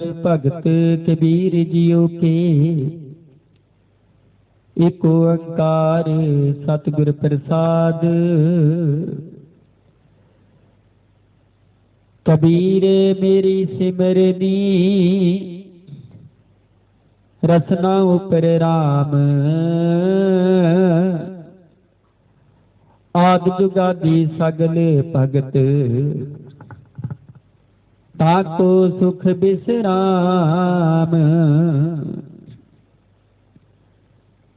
भगत कबीर जियो के एक ओंकार सतगुर प्रसाद। कबीर मेरी सिमरनी रसना उपर राम। आद जुगादी सगल भगत ताको सुख विश्राम।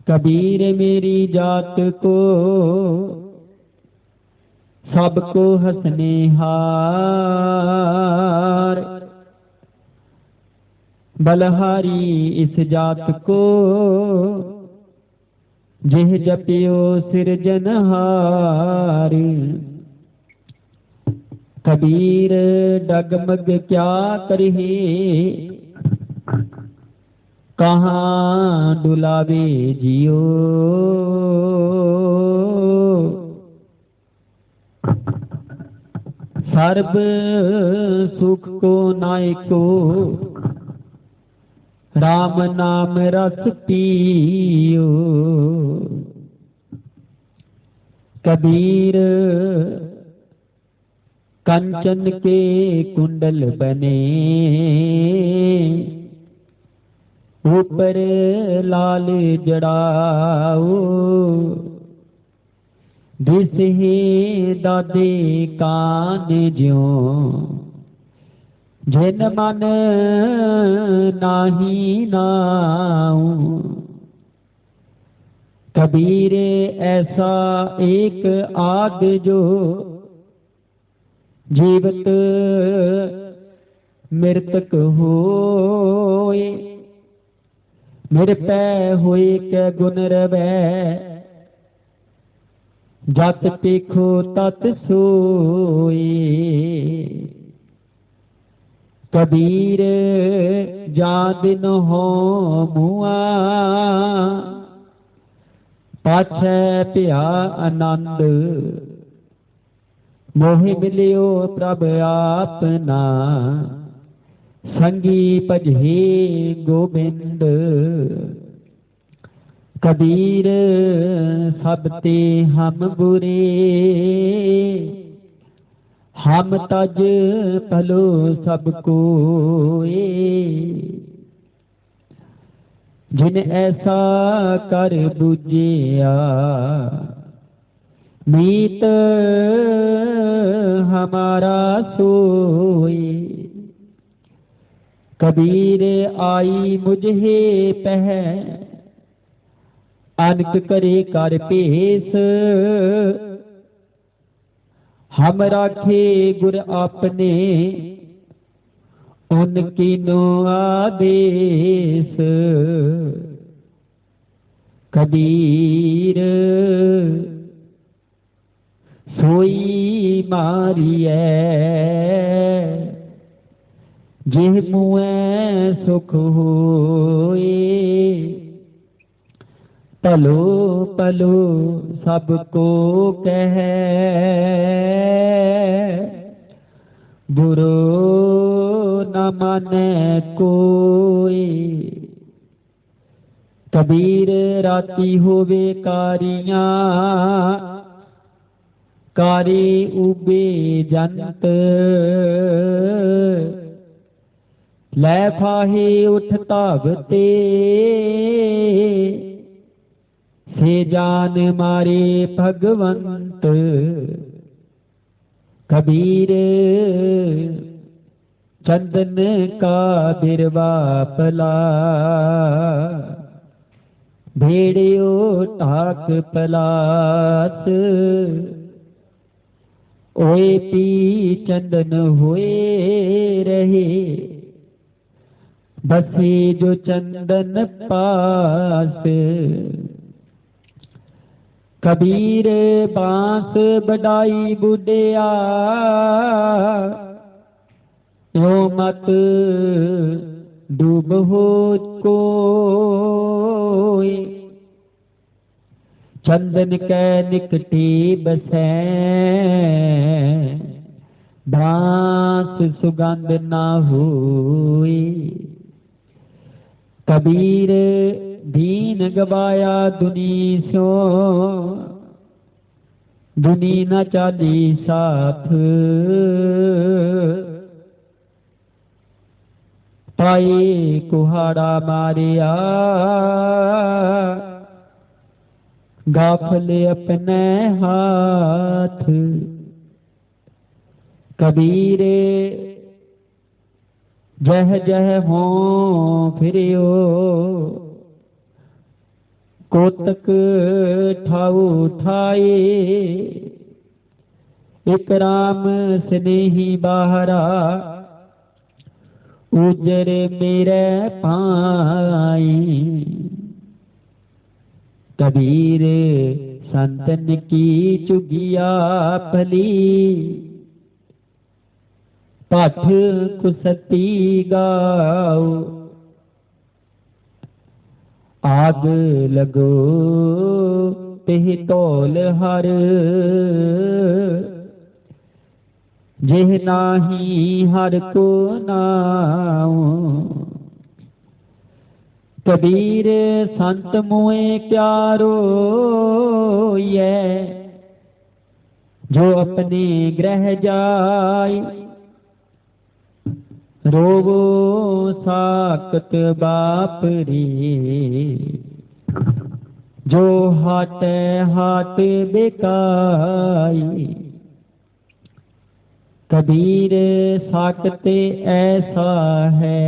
कबीर मेरी जात को सबको हंसने हार। बलहारी इस जात को जिह जपियो सिरजनहार। कबीर डगमग क्या करहे कहाँ डुलावे जियो। सर्ब सुख को नायको राम नाम रस पियो। कबीर कंचन के कुंडल बने ऊपर लाल जड़ाओ। दिसहे दादे कान ज्यों जिन मन नाही नाऊ। कबीर ऐसा एक आद जो जीवत मृतक होए। निरपै होए कै गुण रवै जत पेखो तत सोए। कबीर जा दिन हो मुआ पाछै पिया आनंद। मोहि मिलियो प्रभ आपना संगी भजे गोबिंद। कबीर सब ते हम बुरे हम तज भलो सब कोए। जिन ऐसा कर बुझिया मीत हमारा सोए। कबीर आई मुझे पह अनक करे कर पेश। हम राखे गुर आपने उनकी नो आदेश। कबीर सोई मारिए जिह मुए सुख होए। पलो पलो सबको कह बुरो न माने कोई। कबीर राती होवे कारियां कारी उबे जंत। लै फाहे उठ धावते से जान मारे भगवंत। कबीर चंदन का बिरवा पला भेड़ियो ठाक पलास। ओए पी चंदन हुए रहे बसे जो चंदन पास। कबीर बांस बढ़ाई बुढ़िया यो मत डूब हो कोई। चंदन कै निकटी बसै बांस सुगंध ना होए। कबीर दीन गवाया दुनी सो, दुनी न चाली साथ। पाए कुहाड़ा मारिया, गाफल अपने हाथ। कबीरे जह जह हो फिरियो, कोतक ठाऊ ठाए। एक राम स्नेही बाहरा, उजर मेरे पाई। कबीर संतन की चुगिया फली, पाठ कुसती गाओ। आग लगो तेह तौल हर, जेह नाही हर को नाओ। कबीर संत मोए प्यारो ये, जो अपने ग्रह जाय। रोवो साकत बाप रे, जो हाट हाट बेकाई। कबीर साकत ऐसा है,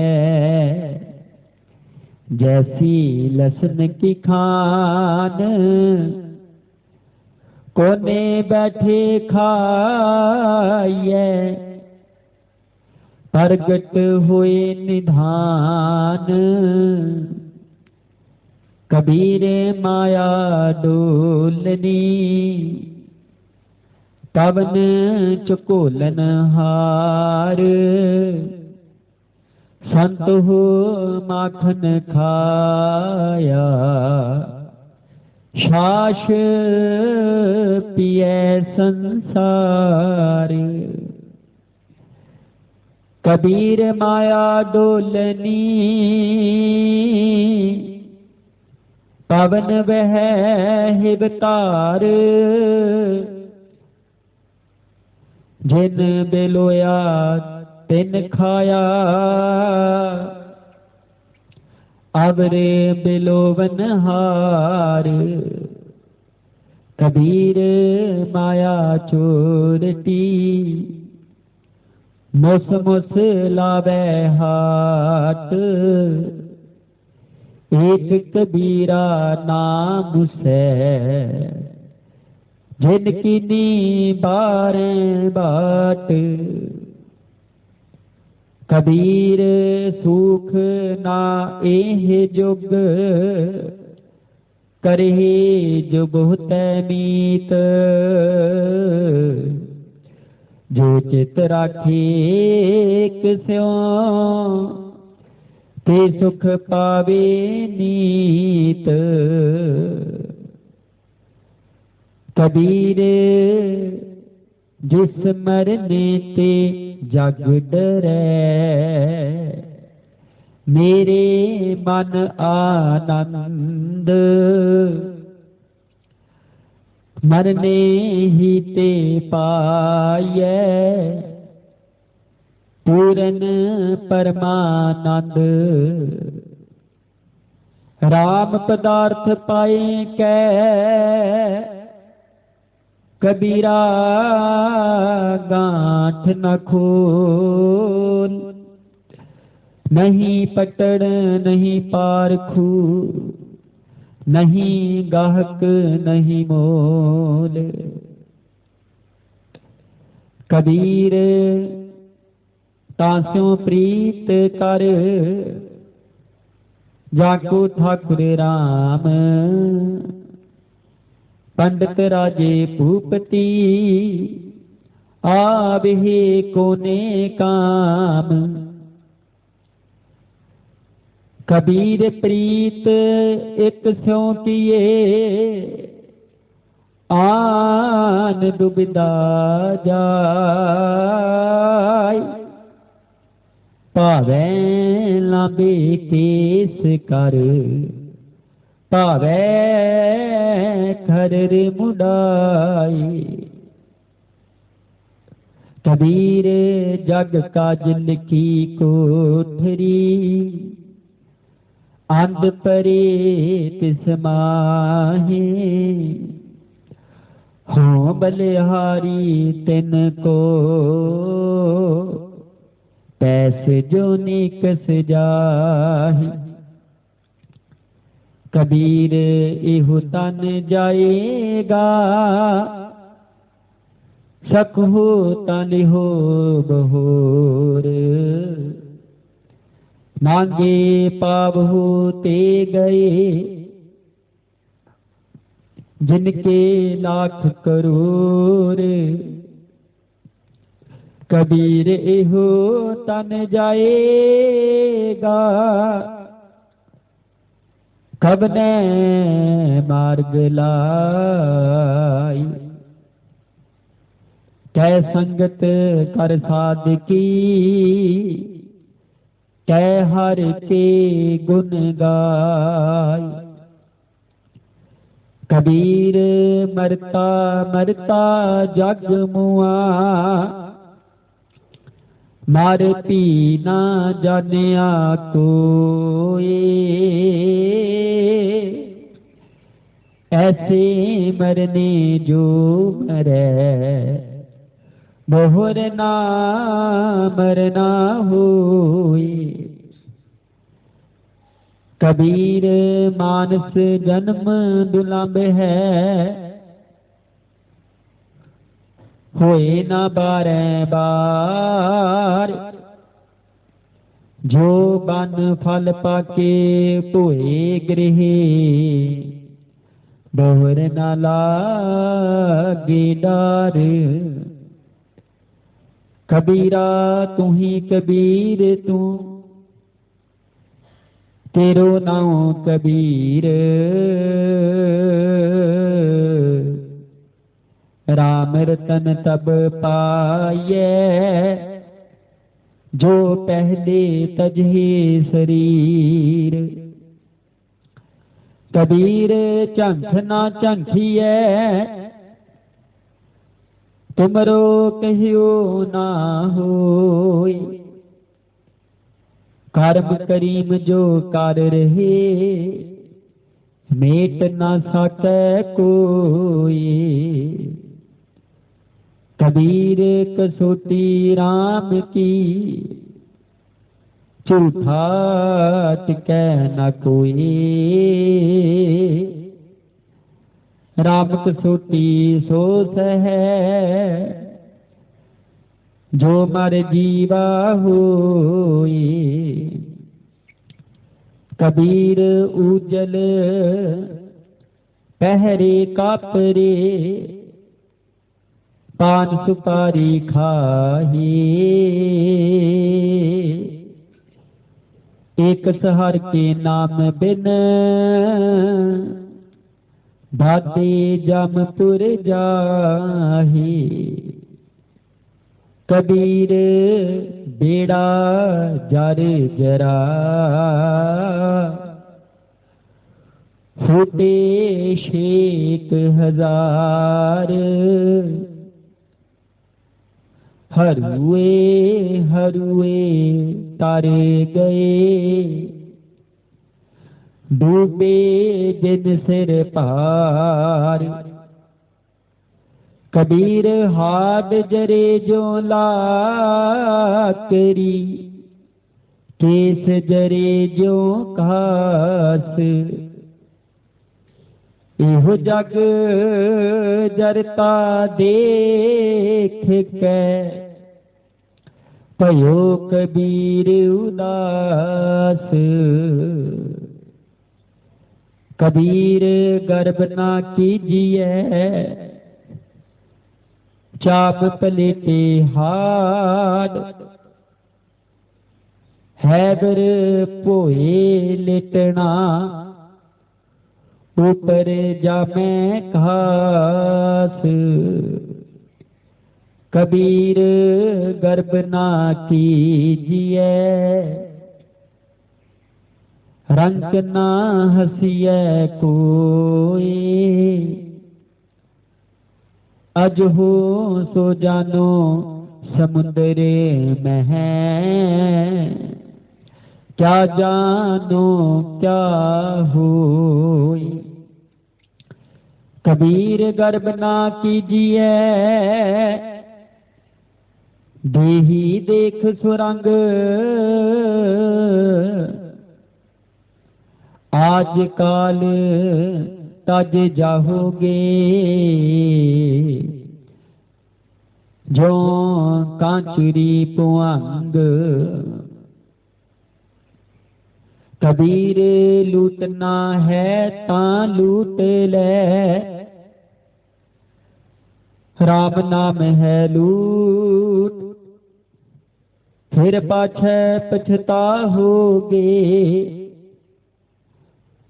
जैसी लसन की खान। कोने बैठे खाइए, प्रगट हुए निधान। कबीर माया डोलनी, पवन चकोलन हार। संत हो माखन खाया, छाछ पिए संसार। कबीर माया डोलनी, पवन वह हिबतार। जिन बेलोया तिन खाया, अवरे बिलोवन हार। कबीर माया चोरटी, मुस मुस लावे हाथ। एक कबीरा नाम से, जिनकी नी बारे बाट। कबीर सुख ना एह जुग, करहे जो बहुत मीत। जो चित राखे किस्यों, ते सुख पावे नीत। कबीर जिस मरने ते जग डरै, मेरे मन आनंद। मरने ही ते पाए, पूरन परमानंद। राम पदार्थ पाए कै, कबीरा गांठ न खोल। नहीं पटड़ नहीं पारखू, नहीं गाहक नहीं मोल। कबीर तास्यों प्रीत कर, जाको ठाकुर राम। पंडित राजे भूपति, आबहे कोने काम। कबीर प्रीत एक स्यों किए, आन दुबिदा जाय, भावै लांबे केस कर, भावै खरर मुंडाई। कबीर जग काजल की कोठरी, अंध परे तिस माहे। हो बलिहारी तिन को, पैस जो निकस जाहि। कबीर इहु तन जाएगा, सकहु तन हो बहोर। मांगे पावहु ते गए, जिनके लाख करोड़। कबीर इहो तन जाएगा, कब ने मार्ग लाई। कै संगत कर साधकी, कै हर के गुण गाय। कबीर मरता मरता जग मुआ, मार पी ना जानिया कोई। ऐसे मरने जो मरे, मोहर ना मरना होए। कबीर मानस जन्म दुर्लभ है, होए ना बारे बार। जो बन फल पाके भोए गृह, बोहर न लागे डार। कबीरा तू ही कबीर तू, तेरो नाम कबीर। राम रतन तब पाए, जो पहले तजहे शरीर। कबीर झंख ना झंखिए, तुमरो कहियो ना होय। कर्म करीम जो कर रहे, मेट ना सकै कोई। कबीर कसोटी राम की, झूठा टिकै न कोई। राम कसोटी सो है, जो मर जीवा होए। कबीर उजल पहरे कापरे, पान सुपारी खाही। एक सहर के नाम बिन, भाते जमपुर जाही। कबीर बेड़ा जर जरा, फूटे शेख हजार। हरुए हरुए तारे गए, डूबे जिन सिर पार। कबीर हाड जरे जो लाकरी, केस जरे जो घास। इहो जग जरता देख के, भयो कबीर उदास। कबीर गर्भ ना कीजिए, चाप पलेटे हाड। हैबर पोए लेटना, ऊपर जामे घास। कबीर गर्भ ना कीजिए, रंग ना हंसिए कोई। अज हो सो जानो समुद्र में है, क्या जानो क्या होई। कबीर गर्भ ना कीजिए, देही देख सुरंग। आज काल तज जाहोगे, जो कांचुरी पुअंग। कबीर लूटना है तां लूट ले, राम नाम है लूट। फिर पाछे पछताओगे,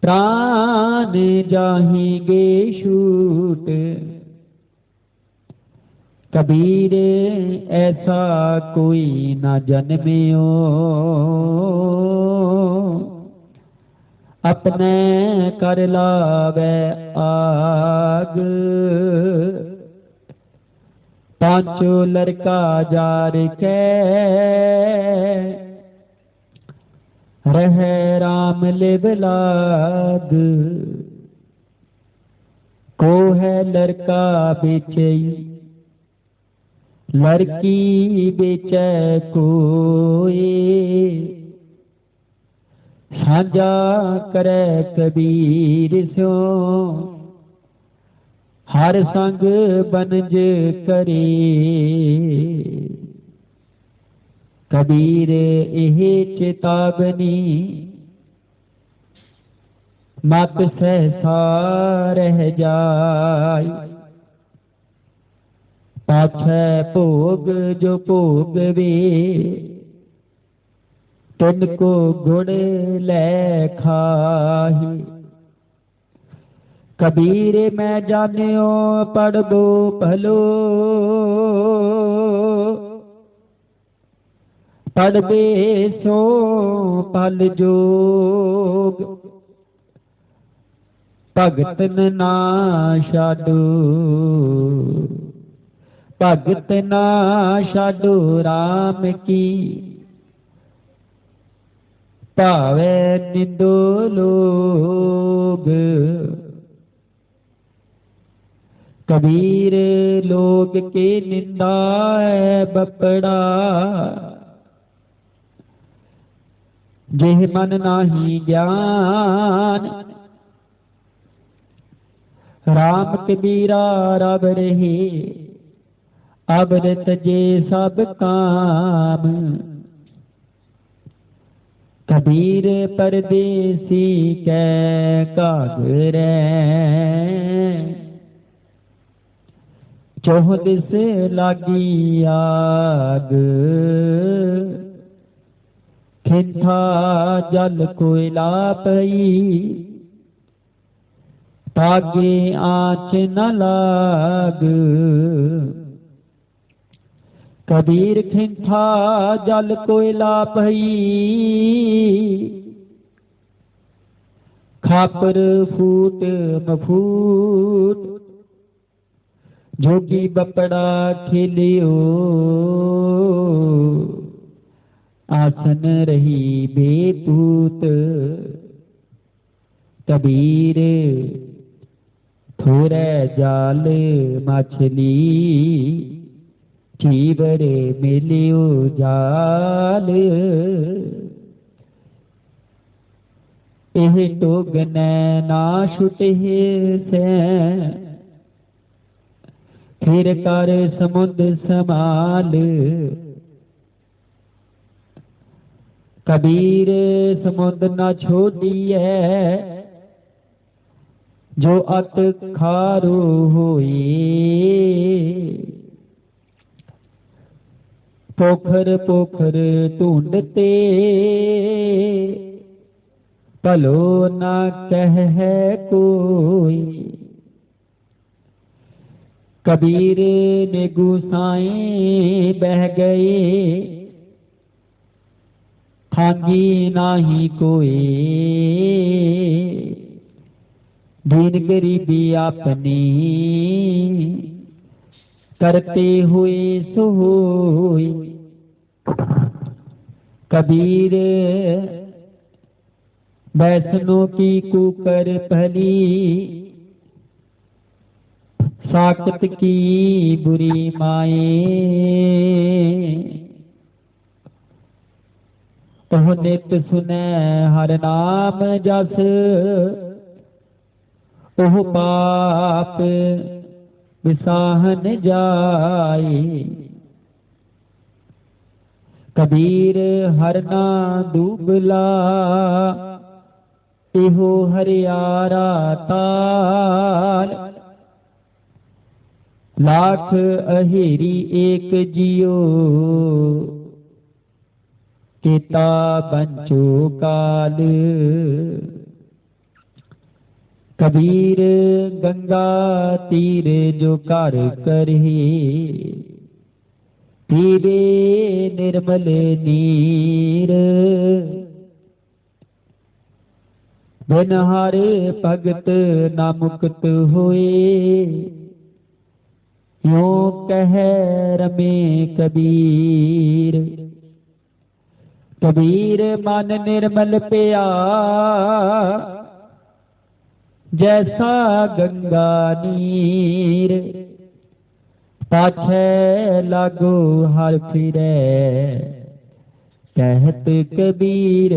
प्राण जाहिगे छूट। कबीर ऐसा कोई न जन्मियो, अपने कर लावे आग। पांचो लड़का जार के, रह राम लिव लाग। को है लड़का बेचई, लड़की बेचे कोई। साझा करे कबीर स्यो, हर संग बनज करे। कबीर एह चेतावनी, मत सहसा रह जाय। पाछे भोग जो भोगवे, तिनको गुण ले खाही। कबीर मैं जानियो पढ़बो भलो, पढ़बे सो पल जोग। भगतन ना छाडो, भगत ना छाडो राम की। भावे निंदो लोग, कबीर लोग के निंदा है बपड़ा। जेह मन नाही ज्ञान, राम कबीरा रब रहे। अबरत जे सब काम, कबीर परदेसी कै कागरे। चौह दिस लागी आग, खिंथा जल कोयला पई। तागे आँच न लाग, कबीर खिंथा जल कोयला पई। खापर फूट मफूट, जोगी बपड़ा खिलियो। आसन रही बेपूत, कबीर थोड़े जाल मछली। चीबर मिलियो जाल, एह टोगने ना छुटे से। फिर कर समुद्र समाल, कबीर समुद्र न छोड़िए। जो अत खारो होए, पोखर पोखर ढूंढते। भलो न कह है कोई। कबीर ने गुसाए बह गए, खांगी नाही कोई। दीन गरीबी अपनी करते हुए सोई। कबीर वैष्णो की कुकर पहली, साकत की बुरी माए। ओह नित सुनै हर नाम जस, ओह पाप विसाहन जाए। कबीर हर ना दुबला, एहो हरियारा ताल। लाख अहेरी एक जियो, केता बंचो काल। कबीर गंगा तीर जो कर करही, पीवे निर्मल नीर। बिन हर भगत न मुक्त होए, यूं कह रमे कबीर। कबीर मन निर्मल पिया, जैसा गंगा नीर। पाछे लागो हर फिरै, कहत कबीर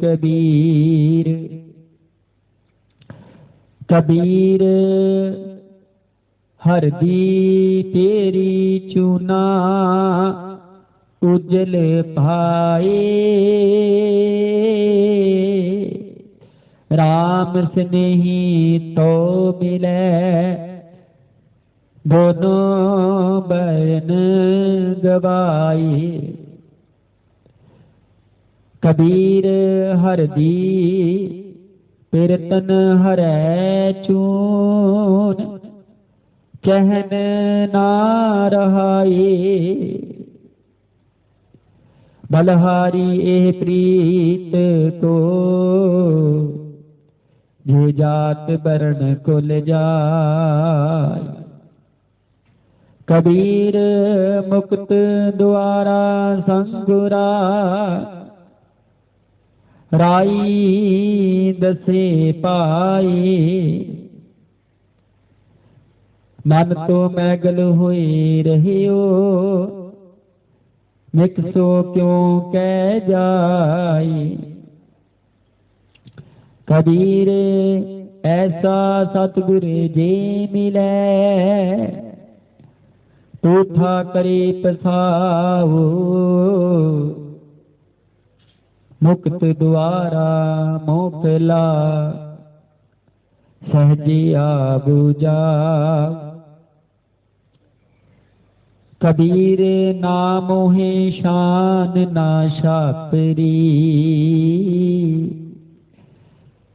कबीर। कबीर हर दी तेरी चूना, उजल भाए। राम स्नेही तो मिलै, दोनों बरन गवाए। कबीर हर दी पिरतन हरै चून, कहन ना रहाए। बलहारी एह प्रीत को, जो जात बरन कुल जाय। कबीर मुक्त द्वारा संगुरा, राई दसे पाए। मन तो मैगल हुए रहियो, निकसो क्यों कह जाए। कबीर ऐसा सतगुर जे मिलै, उठा करे पसाओ। मुक्त द्वारा मोकला, सहजिया बुझा। कबीर ना मोहे शान ना छापरी,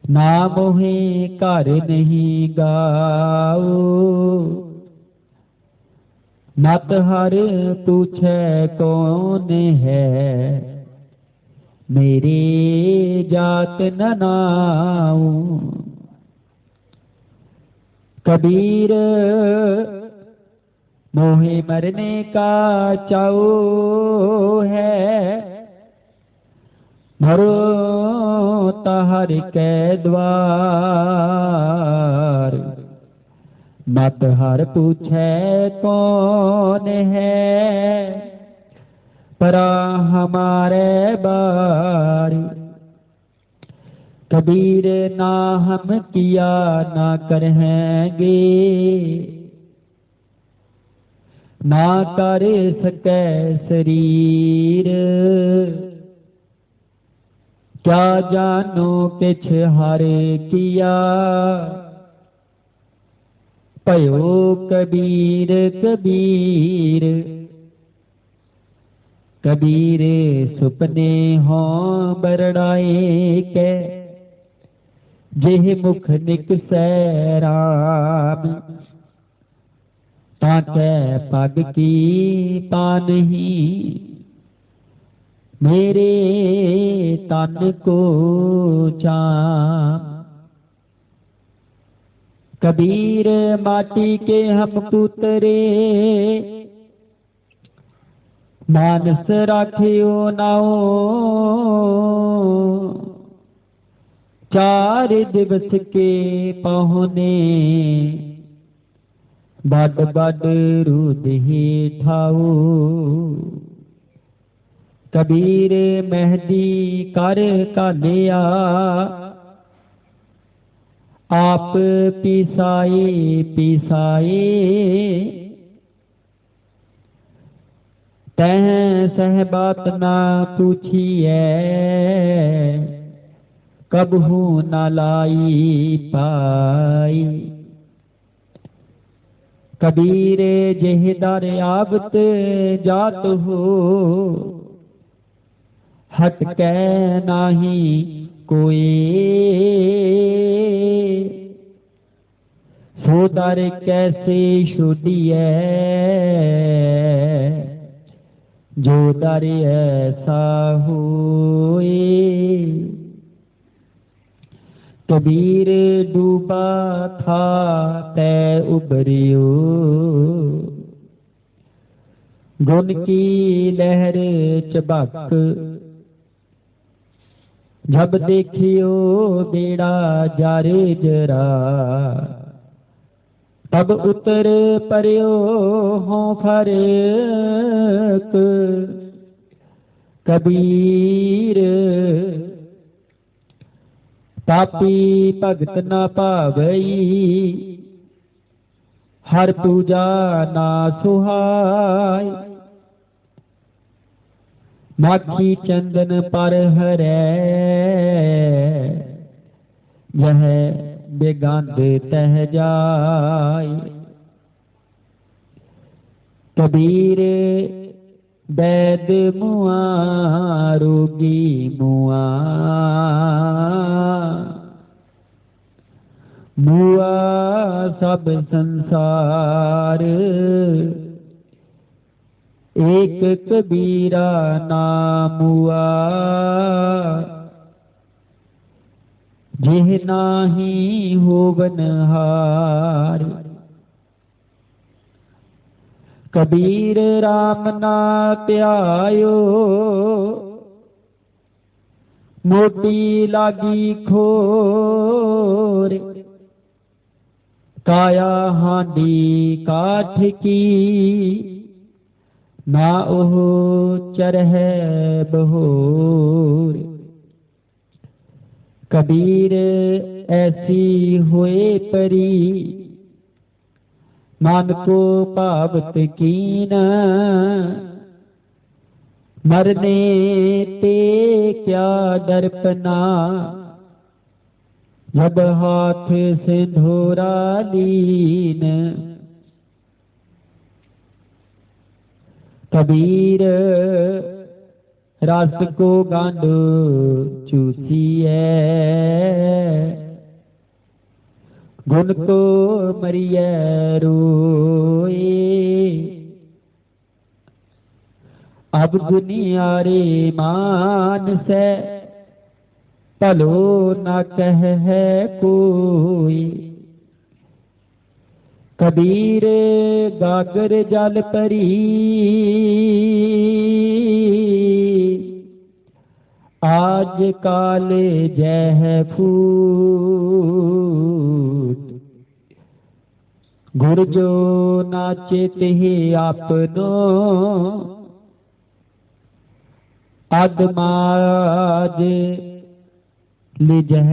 ना मोहे घर नहीं गाओ। मत हर पूछे कौन है, मेरी जात न नाऊं। कबीर मोहे मरने का चाओ है, मरो तहर के द्वार। मत हर पूछे कौन है, परा हमारे बार। कबीर ना हम किया ना करेंगे, ना कर सके शरीर। क्या जानो किछ हर किया, भयो कबीर कबीर। कबीर सुपने हों बरड़ाए के, जेह मुख निकसै राम, ताकै पग की तानही, मेरे तन को चाम। कबीर माटी के हम पुतरे, मानस राखियो नाओ, चार दिवस के पहुने, बड बड रूदही ठाओ। कबीर मेहदी कर कालिया, आप पिसाए पिसाए, तह सह बात ना पूछिए, कबहू न लाई पाई। कबीर जेह दर आबत जात हो, हटकै नाही कोई। सो दर कैसे छोड़िए, जो दर ऐसा होए। कबीर डूबा था तै उबरियो, गुण की लहर चबक। जब देखियो बेड़ा जारे जरा, तब उतर परियो हो फरक। कबीर पापी भगत न पावई, हर पूजा ना सुहाय। माखी चंदन पर हरै, यह बेगंध तह जाय। कबीर वैद मुआ रोगी मुआ, मुआ सब संसार। एक कबीरा नाम हुआ, जेह नाही होवन हार। कबीर राम ना प्यायो, मोटी लागी खोर। काया हांडी काठ की, ना ओह चरहै बहोर। कबीर ऐसी होए परी, मन को पावत कीन। मरने ते क्या दर्पना, जब हाथ सिंधोरा लीन। कबीर रस को गांडो चूसिए, गुण को मरिए रोए। अब दुनियारे मान से, भलो न कह है कोई। कबीर गागर जल परी, आज काल जह फूट। गुर जो नाचे तिहि आपनो, अदमाज लिजह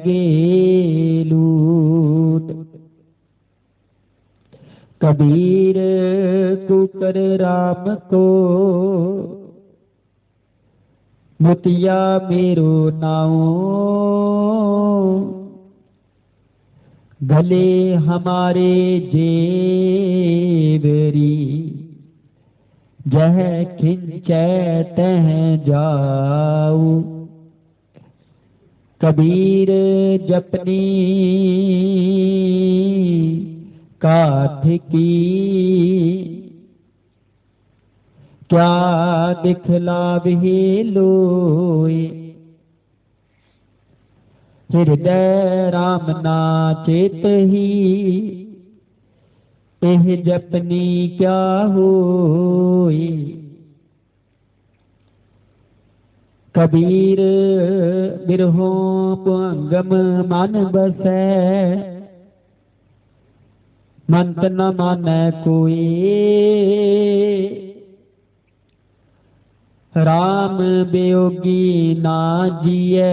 गेलूट। कबीर कुकर राम को, मोतिया मेरो नाओ। गले हमारे जेवरी, जह खिंचै तह जाऊ। कबीर जपनी काठ की, क्या दिखलावे लोए। हृदय राम ना चेत ही, एह जपनी क्या होए। कबीर बिरहों पुंगम मन बसै, मंत न मानै कोई। राम वियोगी ना जिए,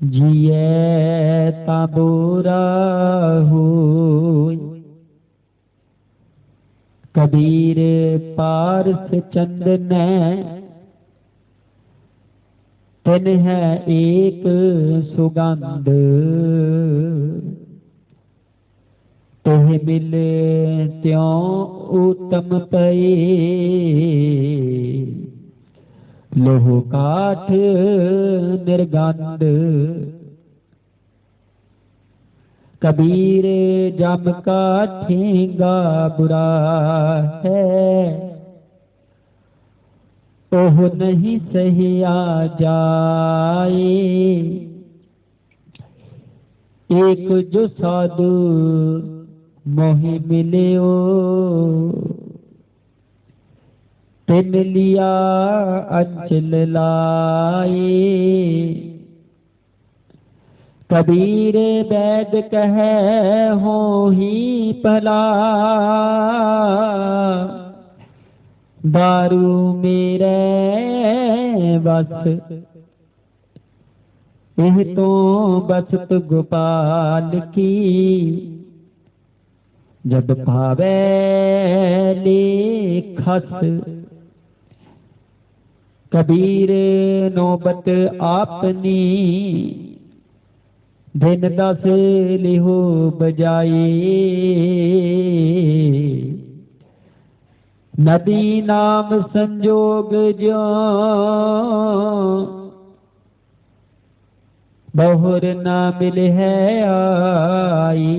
जिए ता बुरा होय। कबीर पारस चंदन तिन है एक सुगंध, तुह मिल त्यों उत्तम पए। लोह काठ निर्गंध, कबीर जम का ठेंगा बुरा है। ओह नहीं सहिया जाए, एक जो साधु मोहि मिलियो। तिन लिया अंचल लाए, कबीर वैद कहे हो ही भला। दारू मेरे बस, यह तो बसत गोपाल की। जब भावे ले खस, कबीर नौबत आपनी। दिन 10 लिहो बजाए, नदी नाम संजोग जो। बहुर न मिले है आई,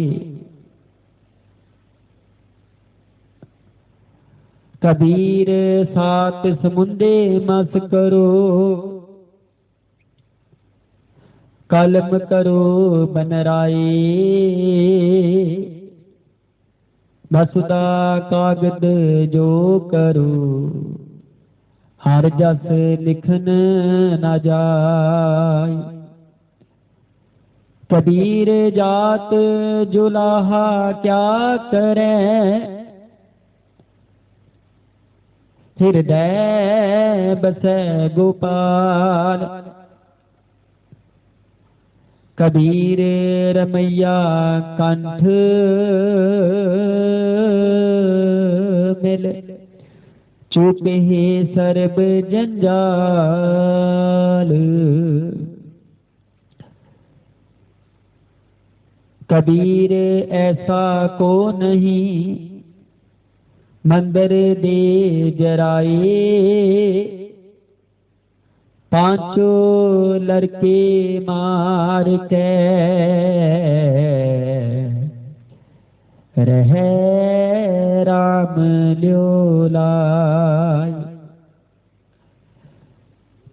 कबीर 7 समुंदे मस करो। कलम करो बनराए, बसुदा कागद जो करो। हर जस लिखन न जाय, कबीर जात जुलाहा क्या करे। हृदय बसै गोपाल, कबीर रमैया कंठ मिल। चुपे सर्ब जंजाल, कबीर ऐसा को नहीं। मंदिर दे जराए, पांचों लड़के मार के। रहे राम ल्योलाई,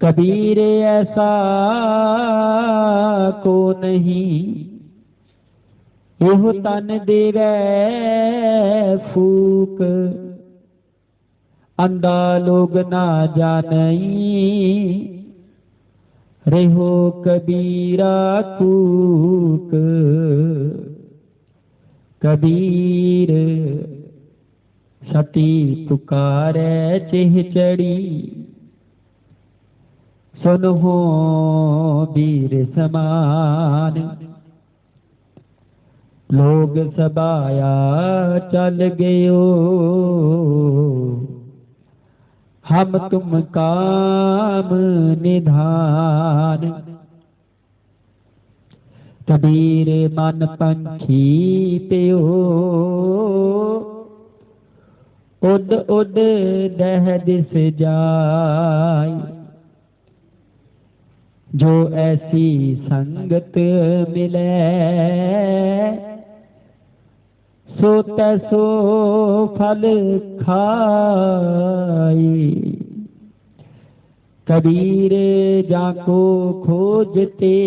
कबीर ऐसा को नहीं। एहो तन देवे फूक, अंधा लोग ना जानई। रेहो कबीरा कूक, कबीर सती पुकारे चिह चढ़ी। सुनहो वीर समान, लोग सबाया चल गयो। हम तुम काम निधान, कबीर मन पंछी प्यो। उड उड दह दिस जाय, जो ऐसी संगत मिले सो तैसो फल खाई। कबीर जाको खोजते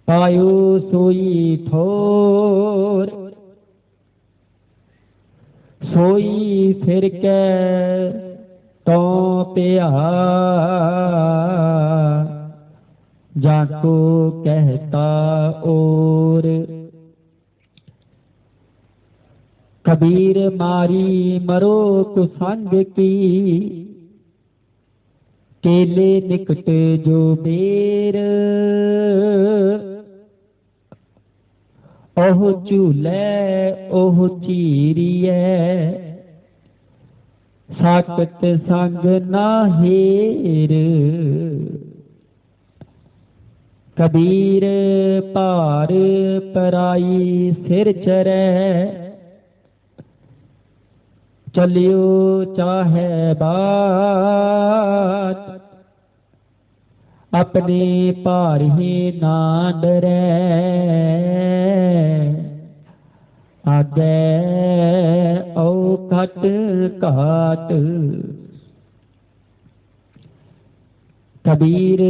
पायो सोई ठोर। सोई फिर के तो पिया जाको कहता और। कबीर मारी मरो कुसंग की केले निकट जो बेर। ओह झूले ओह चीरिए साकत संग ना हेर। कबीर भार पराई सिर चरै चलियो चाहे बात। अपने भार ही ना डरै आगे औ घट घाट। कबीर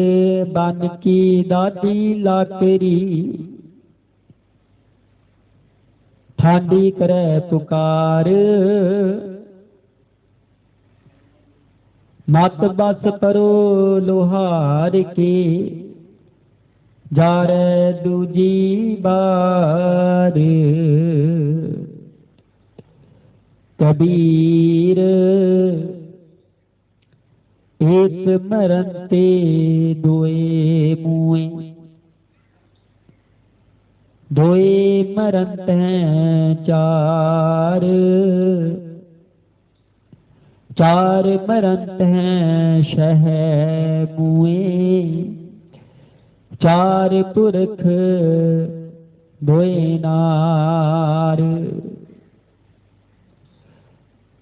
बन की दादी लाकरी ठांडी करे पुकार। मत बस परो लोहार के जारे दूजी बार। कबीर एक मरते दोए मुए दोए मरंत हैं चार। चार मरंत हैं शह मुए चार पुरख दोए नार।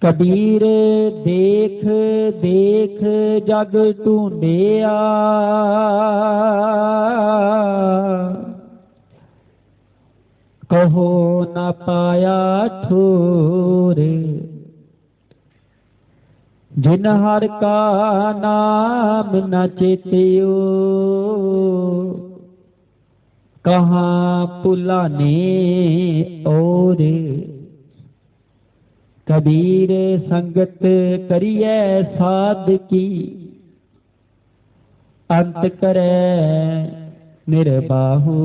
कबीर देख देख जग ढूंढिया कहो न पाया ठोर। जिन हर का नाम न चेतियो कहाँ पुलाने और। कबीर संगत करिए साध की अंत करे निर्बाहु।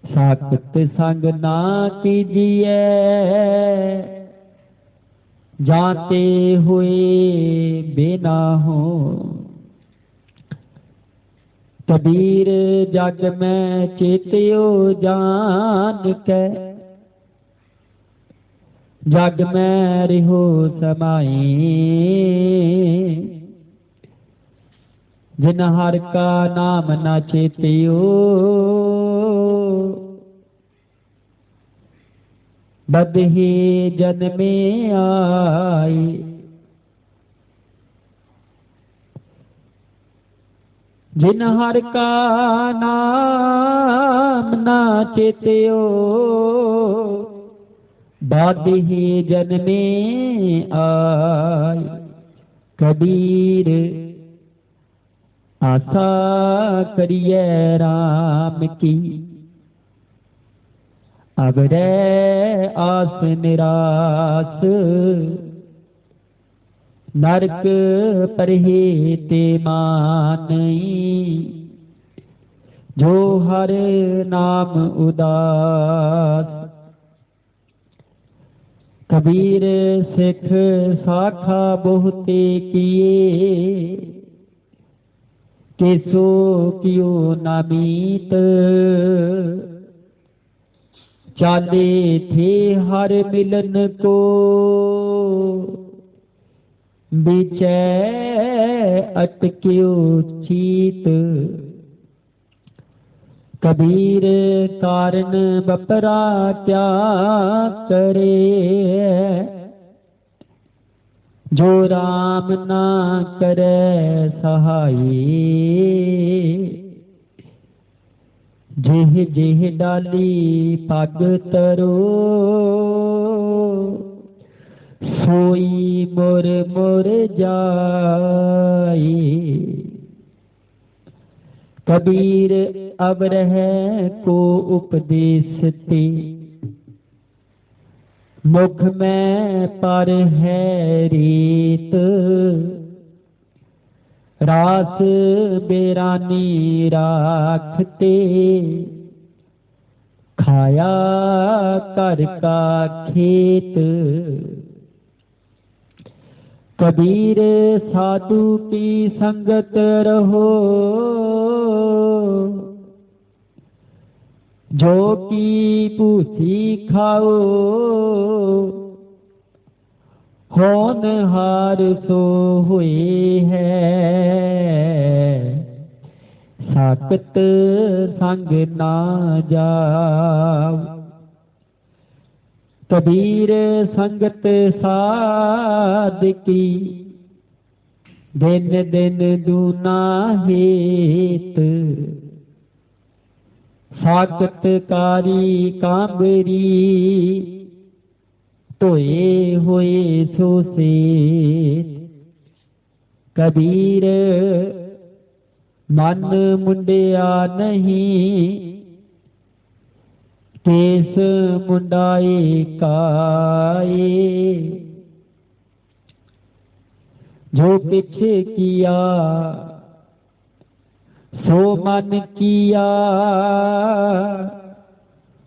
साकत संग ना कीजिए जाते हुए बिना हो। कबीर जग में चेतियो जान के जग में रिहो समाई। जिन हर का नाम न चेतियो बदही जन्मे आई। जिन हर का नाम न चेतियो बदही जन्मे आई। कबीर आशा करिए राम की अब रे आस निरास। नरक परहिते मानई जो हर नाम उदास। कबीर सिख शाखा बहुते किए केसो कियो नामीत। चाले थे हर मिलन को बिचै अटक्यो चीत। कबीर कारण बपरा क्या करे जो राम ना करे सहाई, जेह जेह डाली पग तरो, सोई मोर मोर जाई। कबीर अब रह को उपदेश ते, मुख में पर है रीत। रास बेरानी राखते, खाया कर का खेत। कबीर साधु की संगत रहो, जो की पूसी खाओ। होनहार सो हुए है, साकत संग ना जाओ। कबीर संगत साध की, दिन दिन दूना हेत। साकत कारी कांबरी, धोए हुए सो सेत। कबीर मन मुंडिया नहीं, केस मुंडाए काए। जो पीछे किया सो मन किया,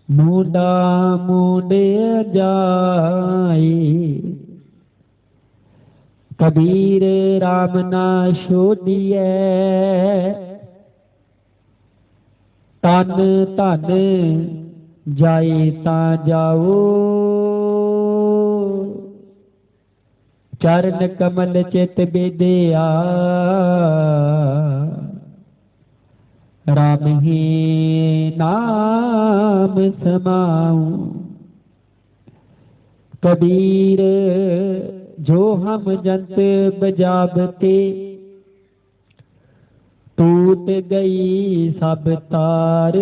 मुंडा मुंडे जाए। कबीर राम ना छोड़िए, तन धन जाए ता जाओ। चरण कमल चित बेदिया, राम ही नाम समाऊं। कबीर जो हम जंत बजावते, टूट गई सब तार।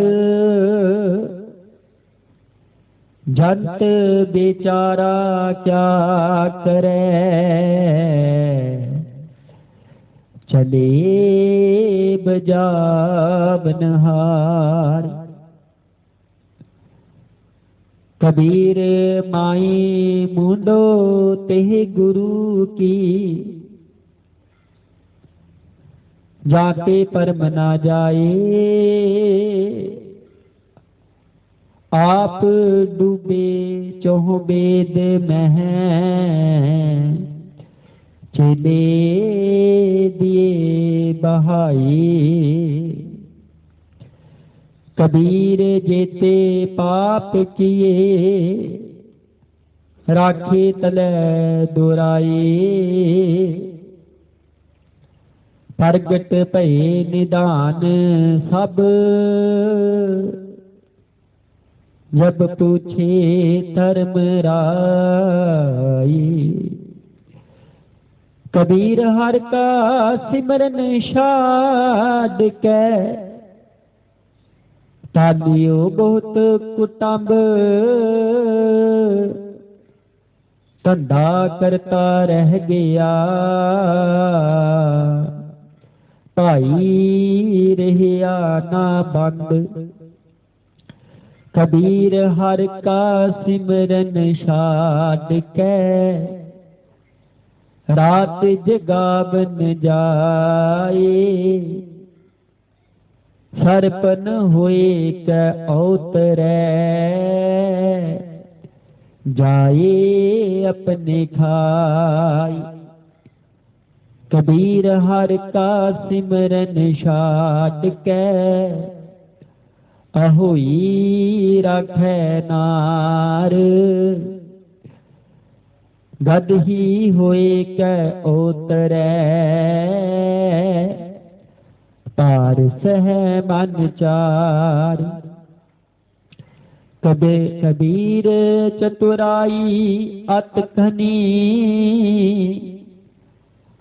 जंत बेचारा क्या करे, चले बजावनहार। कबीर माई मुंडो तेह गुरु की, जाते परम ना जाए। आप डूबे चौह बेद में, चले दिए बहाई। कबीर जेते पाप किए, राखे तले दुराए। प्रगट भये निदान सब, जब पूछे धर्म राई। कबीर हर का सिमरन छाड़ के, टालियो बहुत कुटुंब। धंधा करता रह गया, भाई रहिया ना बंद। कबीर हर का सिमरन छाड़ के, रात जगावन जाए। सरपन होए कै औतरै, जाए अपने खाई। कबीर हर का सिमरन छाड़ के, अहोई रखै नार। गदही होए कै औतरै, पार सह मन चार। कबीर चतुराई अत खनी,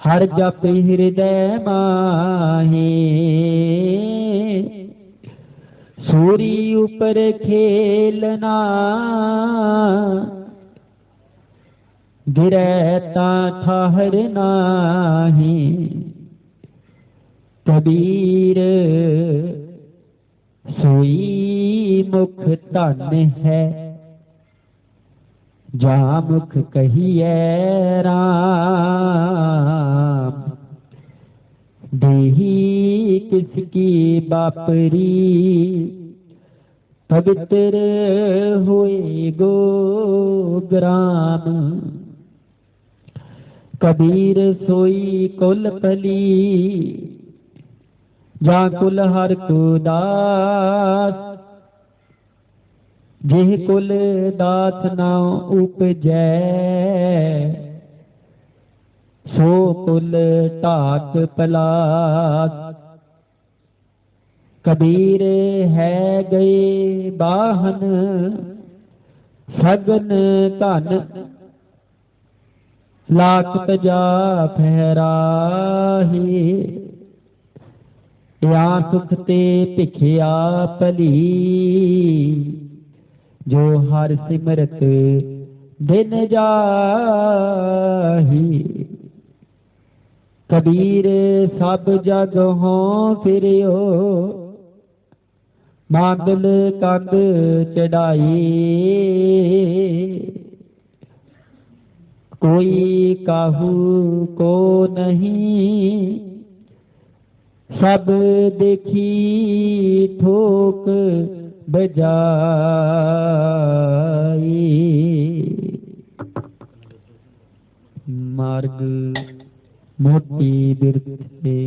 हर जप हृदय माहे, सूरी ऊपर खेलना, गिरै ता ठहर नाहि। कबीर सोई मुख धन है, जा मुख कहिए राम। देही किसकी बापरी, पवित्र होए गो ग्राम। कबीर सोई कुल पली, जा कुल हर को दास। जिह कुल दास न उपजै, सो कुल ढाक पलास। कबीर है गए बाहन, सगन धन, लाख तजा फहराही। या सुख ते भिखिया भली, जो हर सिमरत दिन जाही। कबीर सब जग हों फिरियो, मांगल कंग चढ़ाई। कोई काहू को नहीं, सब देखी ठोक बजाई। मार्ग मोटी बिरथे